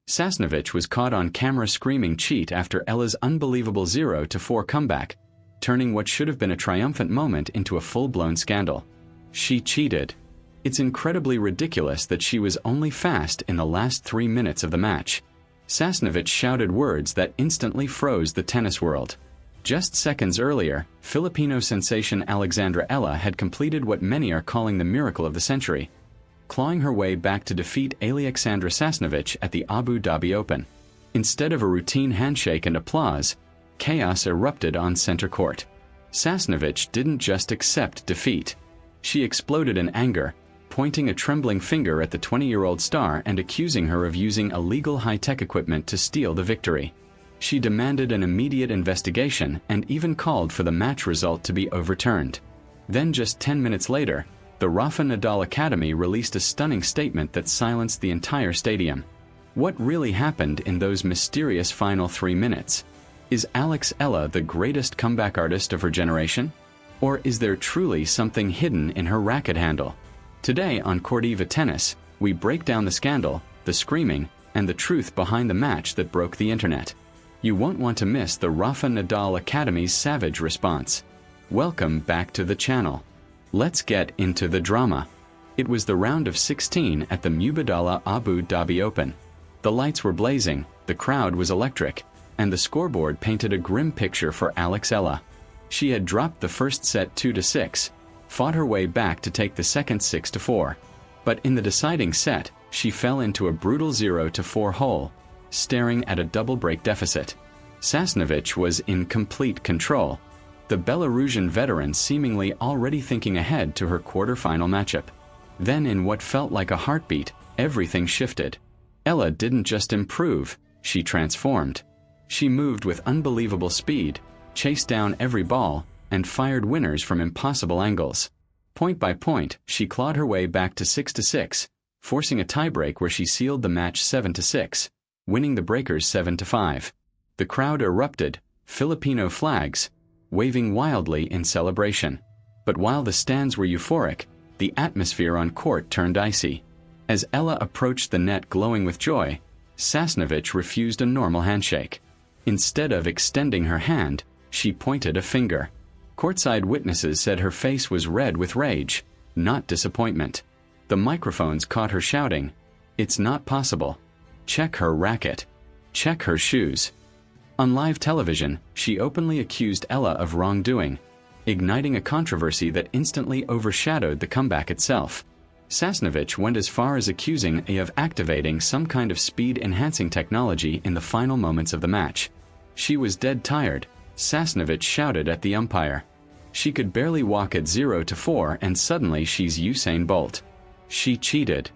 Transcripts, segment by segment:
Sasnovich was caught on camera screaming cheat after Eala's unbelievable 0-4 comeback, turning what should have been a triumphant moment into a full-blown scandal. She cheated. It's incredibly ridiculous that she was only fast in the last 3 minutes of the match. Sasnovich shouted words that instantly froze the tennis world. Just seconds earlier, Filipino sensation Alexandra Eala had completed what many are calling the miracle of the century, clawing her way back to defeat Alexandra Sasnovich at the Abu Dhabi Open. Instead of a routine handshake and applause, chaos erupted on center court. Sasnovich didn't just accept defeat. She exploded in anger, pointing a trembling finger at the 20-year-old star and accusing her of using illegal high-tech equipment to steal the victory. She demanded an immediate investigation and even called for the match result to be overturned. Then just 10 minutes later, the Rafa Nadal Academy released a stunning statement that silenced the entire stadium. What really happened in those mysterious final 3 minutes? Is Alex Eala the greatest comeback artist of her generation? Or is there truly something hidden in her racket handle? Today on Cordiva Tennis, we break down the scandal, the screaming, and the truth behind the match that broke the internet. You won't want to miss the Rafa Nadal Academy's savage response. Welcome back to the channel. Let's get into the drama. It was the round of 16 at the Mubadala Abu Dhabi Open. The lights were blazing, the crowd was electric, and the scoreboard painted a grim picture for Alex Eala. She had dropped the first set 2-6, fought her way back to take the second 6-4. But in the deciding set, she fell into a brutal 0-4 hole, staring at a double break deficit. Sasnovich was in complete control, the Belarusian veteran seemingly already thinking ahead to her quarter-final matchup. Then in what felt like a heartbeat, everything shifted. Eala didn't just improve, she transformed. She moved with unbelievable speed, chased down every ball, and fired winners from impossible angles. Point by point, she clawed her way back to 6-6, forcing a tiebreak where she sealed the match 7-6, winning the breakers 7-5. The crowd erupted, Filipino flags, waving wildly in celebration. But while the stands were euphoric, the atmosphere on court turned icy. As Eala approached the net glowing with joy, Sasnovich refused a normal handshake. Instead of extending her hand, she pointed a finger. Courtside witnesses said her face was red with rage, not disappointment. The microphones caught her shouting, "It's not possible. Check her racket. Check her shoes." On live television, she openly accused Eala of wrongdoing, igniting a controversy that instantly overshadowed the comeback itself. Sasnovich went as far as accusing Eala of activating some kind of speed-enhancing technology in the final moments of the match. She was dead tired, Sasnovich shouted at the umpire. She could barely walk at 0-4 and suddenly she's Usain Bolt. She cheated.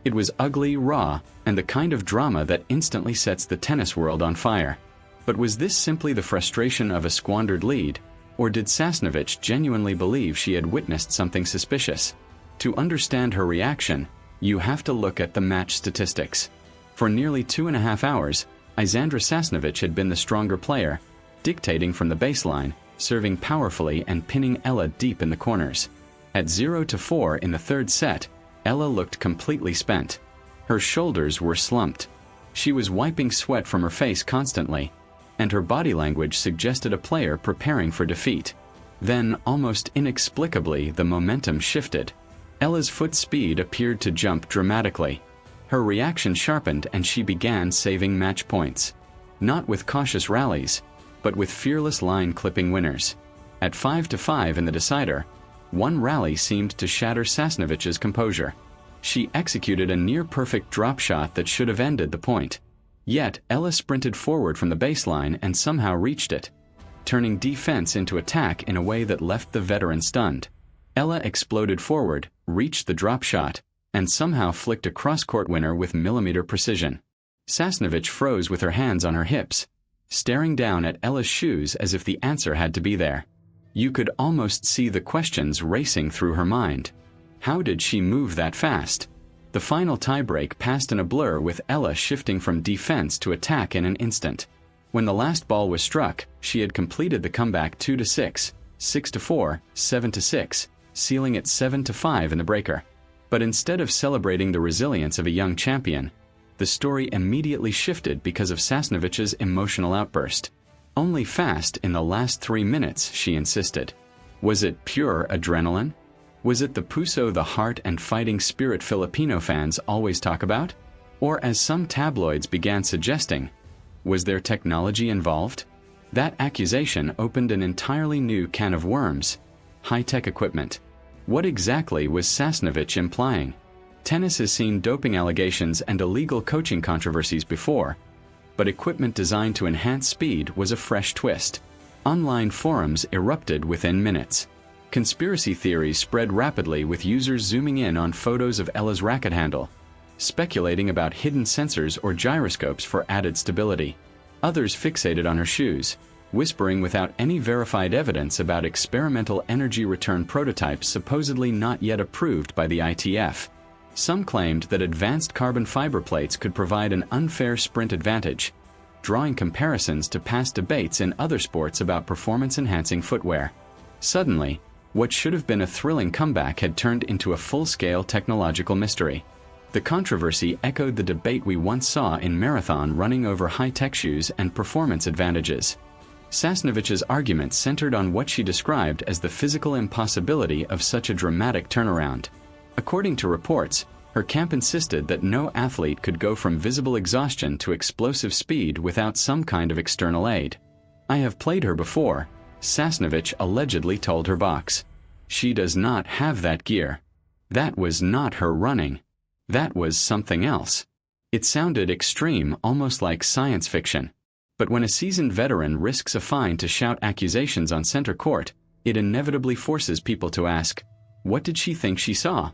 It was ugly, raw, and the kind of drama that instantly sets the tennis world on fire. But was this simply the frustration of a squandered lead, or did Sasnovich genuinely believe she had witnessed something suspicious? To understand her reaction, you have to look at the match statistics. For nearly 2.5 hours, Alexandra Sasnovich had been the stronger player, dictating from the baseline, serving powerfully and pinning Eala deep in the corners. At 0-4 in the third set, Eala looked completely spent. Her shoulders were slumped. She was wiping sweat from her face constantly, and her body language suggested a player preparing for defeat. Then, almost inexplicably, the momentum shifted. Ella's foot speed appeared to jump dramatically. Her reaction sharpened and she began saving match points. Not with cautious rallies, but with fearless line-clipping winners. At 5-5 in the decider, one rally seemed to shatter Sasnovich's composure. She executed a near-perfect drop shot that should have ended the point. Yet, Eala sprinted forward from the baseline and somehow reached it, turning defense into attack in a way that left the veteran stunned. Eala exploded forward, reached the drop shot, and somehow flicked a cross-court winner with millimeter precision. Sasnovich froze with her hands on her hips, staring down at Ella's shoes as if the answer had to be there. You could almost see the questions racing through her mind. How did she move that fast? The final tiebreak passed in a blur with Eala shifting from defense to attack in an instant. When the last ball was struck, she had completed the comeback 2-6, 6-4, 7-6, sealing it 7-5 in the breaker. But instead of celebrating the resilience of a young champion, the the story immediately shifted because of Sasnovich's emotional outburst. Only fast in the last 3 minutes, she insisted. Was it pure adrenaline? Was it the puso, the heart and fighting spirit Filipino fans always talk about? Or, as some tabloids began suggesting, was there technology involved? That accusation opened an entirely new can of worms. High-tech equipment. What exactly was Sasnovich implying? Tennis has seen doping allegations and illegal coaching controversies before, but equipment designed to enhance speed was a fresh twist. Online forums erupted within minutes. Conspiracy theories spread rapidly, with users zooming in on photos of Eala's racket handle, speculating about hidden sensors or gyroscopes for added stability. Others fixated on her shoes, whispering without any verified evidence about experimental energy return prototypes supposedly not yet approved by the ITF. Some claimed that advanced carbon fiber plates could provide an unfair sprint advantage, drawing comparisons to past debates in other sports about performance-enhancing footwear. Suddenly, what should have been a thrilling comeback had turned into a full-scale technological mystery. The controversy echoed the debate we once saw in marathon running over high-tech shoes and performance advantages. Sasnovich's argument centered on what she described as the physical impossibility of such a dramatic turnaround. According to reports, her camp insisted that no athlete could go from visible exhaustion to explosive speed without some kind of external aid. I have played her before, Sasnovich allegedly told her box. She does not have that gear. That was not her running. That was something else. It sounded extreme, almost like science fiction. But when a seasoned veteran risks a fine to shout accusations on center court, it inevitably forces people to ask, what did she think she saw?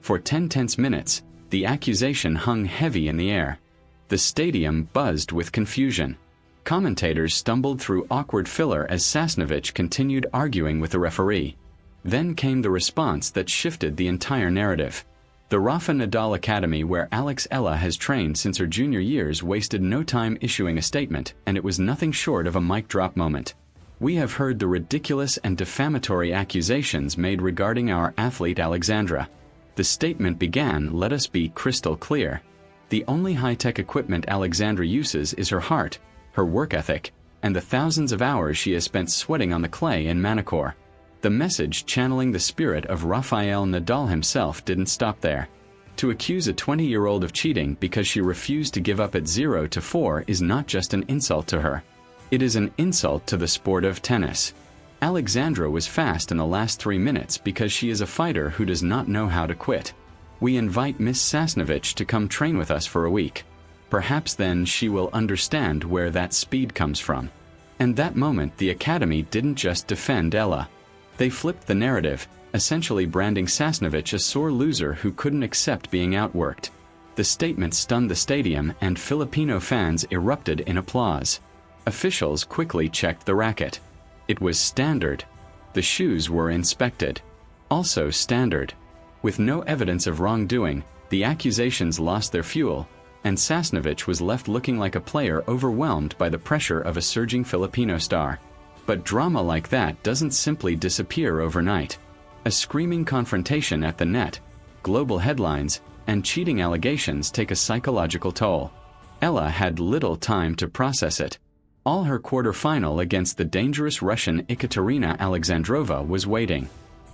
For 10 tense minutes, the accusation hung heavy in the air. The stadium buzzed with confusion. Commentators stumbled through awkward filler as Sasnovich continued arguing with the referee. Then came the response that shifted the entire narrative. The Rafa Nadal Academy, where Eala has trained since her junior years, wasted no time issuing a statement, and it was nothing short of a mic drop moment. We have heard the ridiculous and defamatory accusations made regarding our athlete Alexandra. The statement began, let us be crystal clear. The only high-tech equipment Alexandra uses is her heart, her work ethic, and the thousands of hours she has spent sweating on the clay in Manacor. The message, channeling the spirit of Rafael Nadal himself, didn't stop there. To accuse a 20-year-old of cheating because she refused to give up at 0-4 is not just an insult to her. It is an insult to the sport of tennis. Alexandra was fast in the last 3 minutes because she is a fighter who does not know how to quit. We invite Miss Sasnovich to come train with us for a week. Perhaps then she will understand where that speed comes from. And that moment the Academy didn't just defend Eala. They flipped the narrative, essentially branding Sasnovich a sore loser who couldn't accept being outworked. The statement stunned the stadium, and Filipino fans erupted in applause. Officials quickly checked the racket. It was standard. The shoes were inspected. Also standard. With no evidence of wrongdoing, the accusations lost their fuel, and Sasnovich was left looking like a player overwhelmed by the pressure of a surging Filipino star. But drama like that doesn't simply disappear overnight. A screaming confrontation at the net, global headlines, and cheating allegations take a psychological toll. Eala had little time to process it. All her quarterfinal against the dangerous Russian Ekaterina Alexandrova was waiting.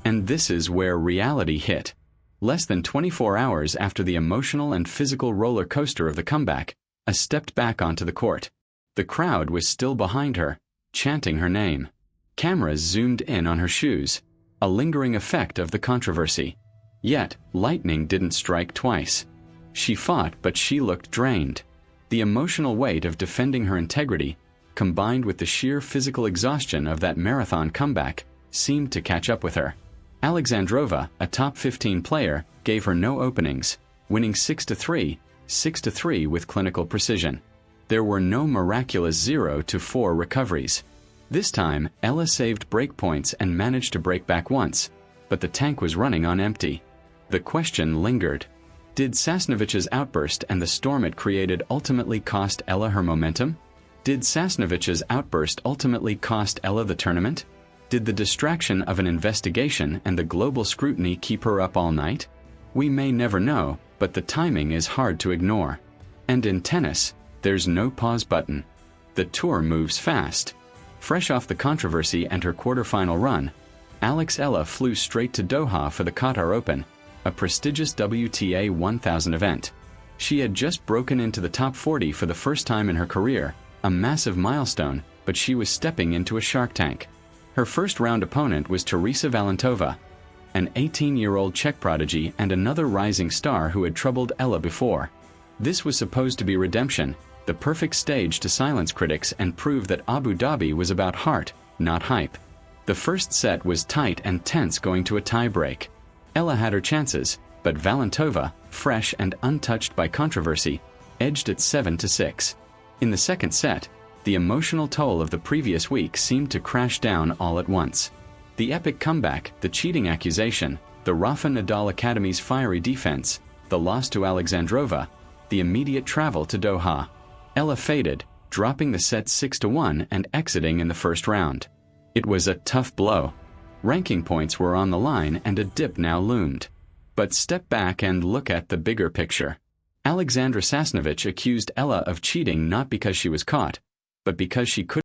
And this is where reality hit. Less than 24 hours after the emotional and physical roller coaster of the comeback, Eala stepped back onto the court. The crowd was still behind her, chanting her name. Cameras zoomed in on her shoes, a lingering effect of the controversy. Yet, lightning didn't strike twice. She fought, but she looked drained. The emotional weight of defending her integrity, combined with the sheer physical exhaustion of that marathon comeback, seemed to catch up with her. Alexandrova, a top 15 player, gave her no openings, winning 6-3, 6-3 with clinical precision. There were no miraculous 0-4 recoveries. This time, Eala saved break points and managed to break back once, but the tank was running on empty. The question lingered. Did Sasnovich's outburst and the storm it created ultimately cost Eala her momentum? Did Sasnovich's outburst ultimately cost Eala the tournament? Did the distraction of an investigation and the global scrutiny keep her up all night? We may never know, but the timing is hard to ignore. And in tennis, there's no pause button. The tour moves fast. Fresh off the controversy and her quarterfinal run, Eala flew straight to Doha for the Qatar Open, a prestigious WTA 1000 event. She had just broken into the top 40 for the first time in her career, a massive milestone, but she was stepping into a shark tank. Her first-round opponent was Teresa Valentova, an 18-year-old Czech prodigy and another rising star who had troubled Eala before. This was supposed to be redemption, the perfect stage to silence critics and prove that Abu Dhabi was about heart, not hype. The first set was tight and tense going to a tie-break. Eala had her chances, but Valentova, fresh and untouched by controversy, edged it 7-6. In the second set, the emotional toll of the previous week seemed to crash down all at once. The epic comeback, the cheating accusation, the Rafa Nadal Academy's fiery defense, the loss to Alexandrova, the immediate travel to Doha. Eala faded, dropping the set 6-1 and exiting in the first round. It was a tough blow. Ranking points were on the line and a dip now loomed. But step back and look at the bigger picture. Alexandra Sasnovich accused Eala of cheating not because she was caught, but because she couldn't